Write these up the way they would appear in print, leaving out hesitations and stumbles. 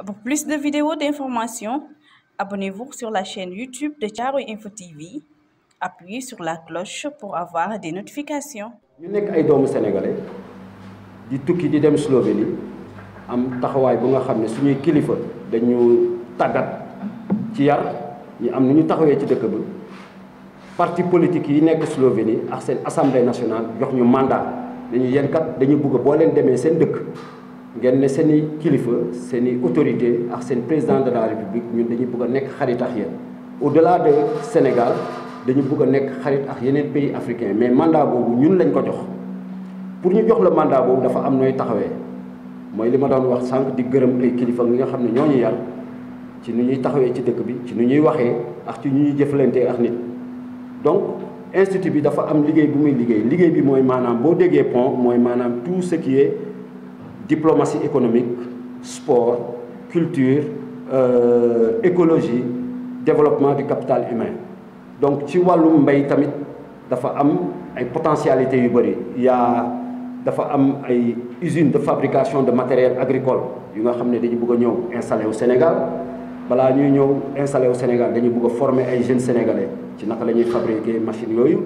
Pour plus de vidéos d'informations, abonnez-vous sur la chaîne YouTube de Thiaroye Info TV. Appuyez sur la cloche pour avoir des notifications. ñu nekk ay doomu sénégalais di tukki di dem Slovénie am taxawaay bu nga xam ne suñuy kilifa dañu tàggat ci yar ñu am nu ñu taxawee ci dëkk bi parti politique yi nekk Slovénie ak seen assemblée nationale jox ñu mandat dañu yéen kat dañu bëgg boo leen demee seen dëkk ngeen ne seen i kilifa seen i autorité ak seen président de la république ñun dañu bëgg a nekk xarit ak yéen au-delà de Sénégal dañu bëgg a nekk xarit ak yeneen pays africains mais mandat boobu ñun lañ ko jox pour ñu jox la mandat boobu dafa am nooy taxawee mooy li ma doon wax sànq di gërëm ay kilifa nga xam ne ñoo ñu yar ci nu ñuy taxawee ci dëkk bi ci nu ñuy waxee ak ci nu ñuy jëflantee ak nit. donc institut bi dafa am liggéey bu muy liggéey bi mooy maanaam boo déggee pont mooy maanaam tout ce qui est diplomatie économique sport culture écologie développement du capital humain. donc ci wàllum mbay tamit dafa am ay potentialités yu bëri dafa am ay usine de fabrication de matériel agricole yu nga xam ne dañu bëgg a ñëw installé au Sénégal balaa ñuy ñëw installé au Sénégal dañu bëgg a former ay jeunes sénégalais ci naka la ñuy fabriquer machines yooyu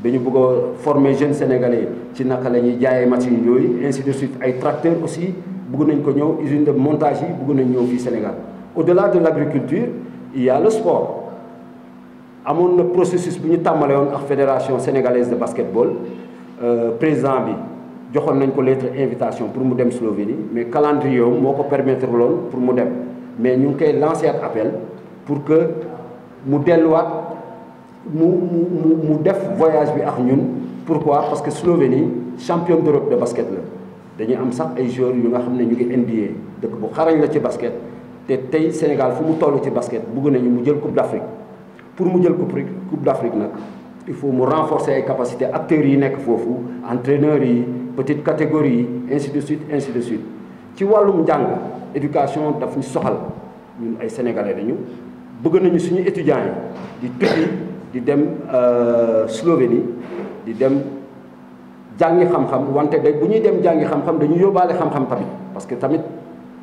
dañu bëgg a former jeunes sénégalais ci naka la ñuy jaayee machines yooyu ainsi de suite ay tracteurs aussi bëgg nañ ko ñëw usine de montage yi bëgg nañ ñëw fii Sénégal. au-delà de l'agriculture il y a le sport. amoon na processus bu ñu tàmbale woon ak fédération sénégalaise de basketball président bi joxoon nañ ko lettre invitation pour mu dem Slovénie mais calendrier moo ko permettre loon pour mu dem mais ñu ngi koy lancé ak appel pour que mu delluwaat mu def voyage bi ak ñun. pourquoi parce que Slovénie championne d'Europe de basket la dañuy am sax ay joueurs yu nga xam ne ñu ngi NBA dëkk bu xarañ la ci basket te tey Sénégal fu mu toll ci basket bëgg nañu mu jël Coupe d'Afrique. pour mu jël coupe d'Afrique nag il faut mu renforcer ay capacités acteurs yi nekk foofu entraîneurs yi petite catégorie yi ainsi de suite ci wàllum njàng éducation daf ñu soxal ñun ay sénégalais dañu bëgg nañu suñu étudiants yi di tukki di dem Slovénie di dem jàngi xam-xam wante da bu ñuy dem jàngi xam-xam dañu yóbbaale xam-xam tamit parce que tamit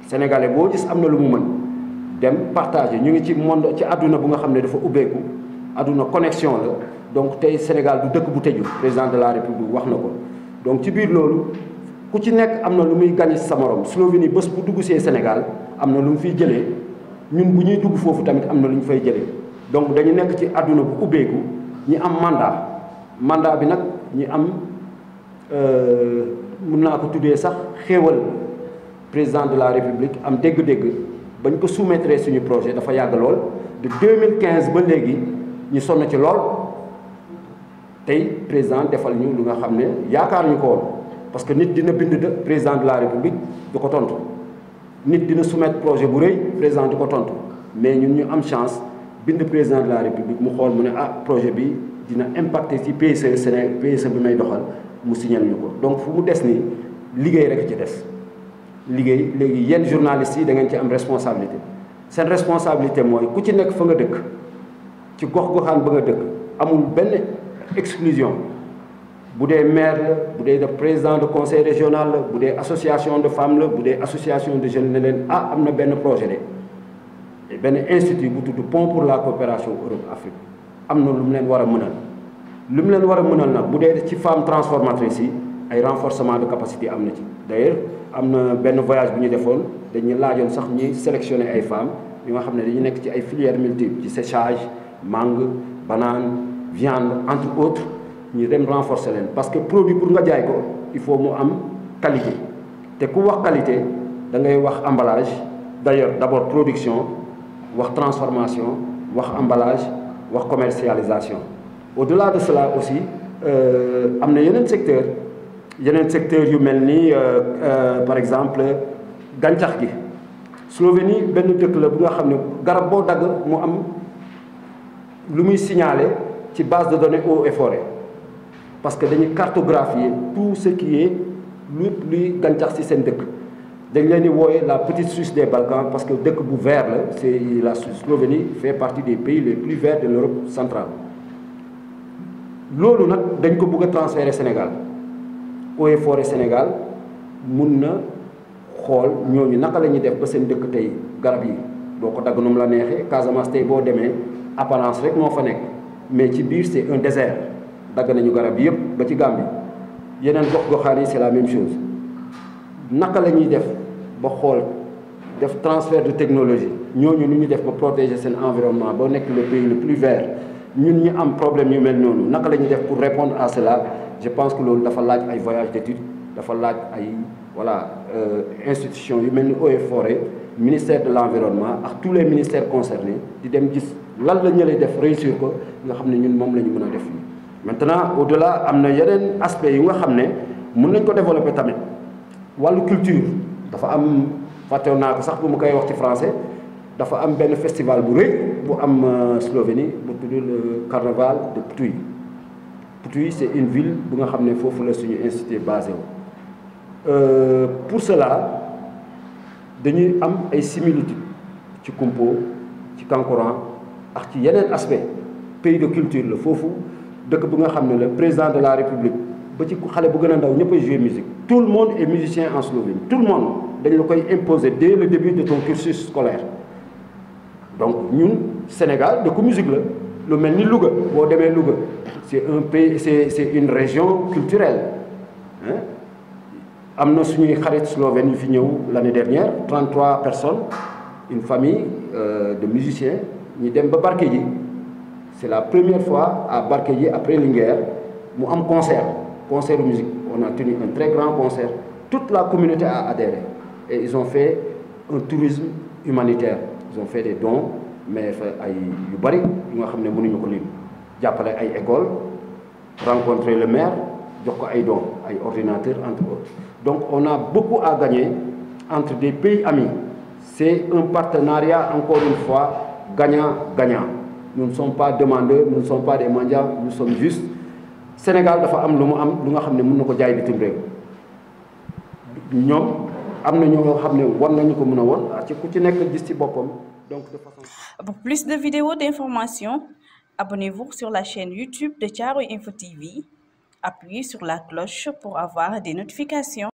sénégalais boo gis am na lu mu mën dem partager ñu ngi ci monde ci àdduna bu nga xam ne dafa ubbeeku àdduna connexion la donc tey Sénégal du dëkk bu tëju président de la République wax na ko donc ci biir loolu ku ci nekk am na lu muy gagné sa morom Slovénie bés bu dugg see Sénégal am na lu mu fiy jëlee ñun bu ñuy dugg foofu tamit am na lu ñu fay jëlee donc dañu nekk ci àdduna bu ubbeeku ñi am mandat bi nag ñi am mën naa ko tuddee sax xéewal président de la République am dégg-dégg bañ ko soumettre suñu projet dafa yàgg lool de 2015 ba léegi ñu sonn ci lool tey président defal ñu lu nga xam ne yaakaar ñu ko woon parce que nit dina bind de président de la République du ko tontu nit dina soumettre projet bu rëy président du ko tontu mais ñun ñu am chance bind président de la République mu xool mu ne projet bi dina impacter ci PSE Sénégal PSE bi may doxal mu signal ñu ko donc fu mu des nii liggéey rek ci des. liggéey léegi yenn journalistes yi da ngeen ci am responsabilité seen responsabilité mooy ku ci nekk fa nga dëkk ci gox-goxaan ba nga dëkk amul benn exclusion bu dee maire la bu dee président de conseil régional la bu dee association de femmes la bu dee association de jeunes ne leen am na benn projet de benn institut bu tudd Pont pour la coopération Europe-Afrique am na lu mu leen war a mënal lu mu leen war a mënal nag bu dee ci femmes transformatrices yi ay renforcement de capacité am na ci d'ailleurs am na benn voyage bu ñu defoon dañu laajoon sax ñuy sélectionner ay femmes yu nga xam ne dañu nekk ci ay filières multiples ci séchage mangue banane viande entre autres ñu dem renforcer leen parce que produit pour nga jaay ko il faut mu am qualité te ku wax qualité da ngay wax emballage d'ailleurs d'abord production wax transformation wax emballage wax commercialisation au-delà de cela aussi am na yeneen secteur yu mel ni par exemple gàncax gi Slovénie benn dëkk la bu nga xam ne garab boo dagg mu am lu muy signaler ci base de données eaux et forêt parce que dañuy cartographier tout ce qui est luy gàncax ci seen dëkk dañ leen di wooye la petite Suisse des Balkans parce que dëkk bu vert la c'est la Slovénie fait partie des pays les plus verts de l'Europe centrale loolu nag dañ ko bëgg a transférer Sénégal eaux et forêt Sénégal mun na xool ñooñu naka la ñuy def ba seen dëkk tey garab yi doo ko dagg nu mu la neexee. Casamance tey boo demee apparence rek moo fa nekk mais ci biir c'est un désert dagg nañu garab yëpp ba ci Gambie yeneen gox-goxaan yi c'est la même chose. naka la ñuy def ba xool def transfert de technologie ñooñu nu ñu def ba protéger seen environnement ba nekk le pays le plus vert ñun ñi am problème yu mel noonu naka la ñuy def pour répondre à cela. Je pense que loolu dafa laaj ay voyage d'études dafa laaj ay institutions yu mel ni Eaux et Forêts ministère de l'environnement ak tous les ministères concernés di dem gis lan la ñu lay def réussir ko nga xam ne ñun moom la ñu mën a def nii. Maintenant au-delà am na yeneen aspects yu nga xam ne mën nañ ko développer tamit wàllu culture dafa am fàttewoon naa ko sax bu ma koy wax ci français dafa am benn festival bu rëy bu am Slovénie bu tudd le carnaval de Ptuj. Ptuj c'est une ville bu nga xam ne foofu la suñu institut basé wu. Pour cela dañuy am ay similitudes ci Kumpo ci Kankourang ak ci yeneen aspect pays de culture la foofu dëkk bu nga xam ne le président de la République ba ci xale bu gën a ndaw ñëpp a jouer musique. Tout le monde est musicien en Slovénie tout le monde dañ la koy imposer dès le début de ton cursus scolaire. Donc ñun Sénégal dëkku musique la lu mel ni Louga boo demee Louga c'est un pays c'est une région culturelle hein. Am na suñuy xarit slovène yu fi ñëw l'année dernière 33 personnes une famille de musiciens ñu dem ba Barkedji c'est la première fois à Barkedji après Linguère mu am concert de musique. On a tenu un très grand concert toute la communauté a adhéré et ils ont fait un tourisme humanitaire. Ils ont fait des dons mais ay yu bari yu nga xam ne mënuñu ko lim jàppale ay écoles rencontrer le maire jox ko ay dons ay ordinateurs entre autres. Donc on a beaucoup à gagner entre des pays amis. C'est un partenariat encore une fois gagnant-gagnant. Nous ne sommes pas demandeurs, nous ne sommes pas des mendiants, nous sommes juste Sénégal dafa am lu mu am lu nga xam ne mën na ko jaay bitim réew ñoom am na ñoo xam ne war nañu ko mën a woon ci ku ci nekk gis ci boppam donc de façon. Pour plus de vidéos d'information, abonnez-vous sur la chaîne YouTube de Thiaroye Info TV. Appuyez sur la cloche pour avoir des notifications.